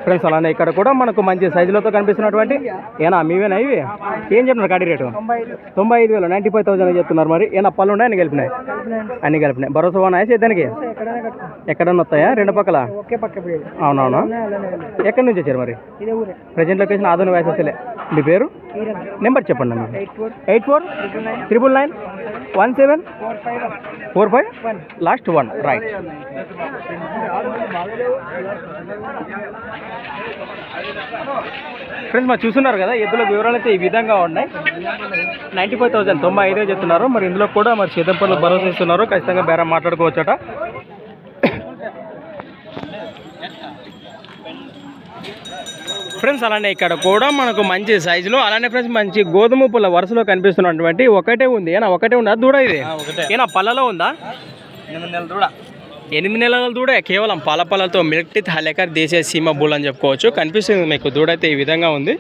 Friends అలానే ఇక్కడ కూడా మనకు మంచి సైజులతో కనిపిస్తున్నటువంటి ఏనా మీవేనా ఇవి ఏం చెప్తున్నారు కాడి రేటు 95,000 95,000 చెప్తున్నారు. మరి ఏనా పళ్ళు ఉన్నాయి అన్ని కలిపినాయి అన్ని కలిపినాయి భరోసా ఉన్నాయా సేద్యానికి ఎక్కడన్నా వస్తాయా రెండు పక్కల అవునవును ఎక్కడి నుంచి వచ్చారు మరి ప్రజెంట్ లొకేషన్ ఆధునిక వయసలే మీ పేరు నెంబర్ చెప్పండి మీరు 8499917445 లాస్ట్ 1 రైట్. ఫ్రెండ్స్ మరి చూస్తున్నారు కదా ఎద్దుల వివరాలు అయితే ఈ విధంగా ఉన్నాయి. 95,000 95 చెప్తున్నారు. మరి ఇందులో కూడా మరి చేతంపల్లి భరోసా ఇస్తున్నారు. ఖచ్చితంగా బేరం మాట్లాడుకోవచ్చట. ఫ్రెండ్స్ అలానే ఇక్కడ కూడా మనకు మంచి సైజులో అలానే ఫ్రెండ్స్ మంచి గోధుమ పుల్ల వరుసలో కనిపిస్తున్నటువంటి ఒకటే ఉంది. ఏనా ఒకటే ఉందా దూడ ఇది ఏనా పళ్ళలో ఉందా 8 నెలల దూడ కేవలం పాలతో మిల్క్ టీత్ హలేకర్ దేశీయ సీమ బుల్ అని చెప్పుకోవచ్చు. కనిపిస్తుంది మీకు దూడ అయితే ఈ విధంగా ఉంది.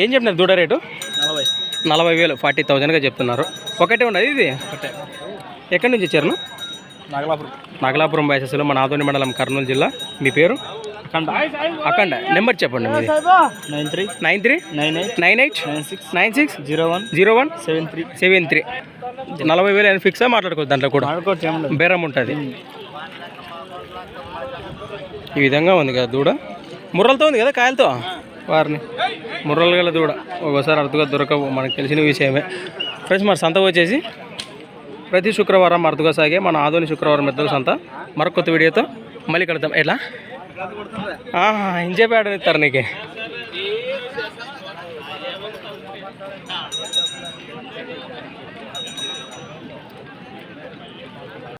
ఏం చెప్పినారు దూడ రేటు 40,000 40,000గా చెప్తున్నారు. ఒకటే ఉన్నది ఇది ఎక్కడి నుంచి వచ్చారు నాగలాపురం బైసెస్లో మన ఆదోని మండలం కర్నూలు జిల్లా. మీ పేరు అఖండ నెంబర్ చెప్పండి మీది 939896960173 40,000 అని ఫిక్స్ మాట్లాడుకోవచ్చు. దాంట్లో కూడా బేరం ఉంటుంది. ఈ విధంగా ఉంది కదా దూడ ముర్రలతో ఉంది కదా కాయలతో వారిని ముర్రలు గల దూడ ఒకసారి అరుదుగా దొరకవు మనకు తెలిసిన విషయమే. ఫ్రెండ్స్ మరి సంత వచ్చేసి ప్రతి శుక్రవారం అరుదుగా సాగే మన ఆదోని శుక్రవారం మెద్దల సంత. మరొక కొత్త వీడియోతో మళ్ళీ కలుద్దాం. ఎట్లా ఇంచేపేట ఇస్తారు నీకే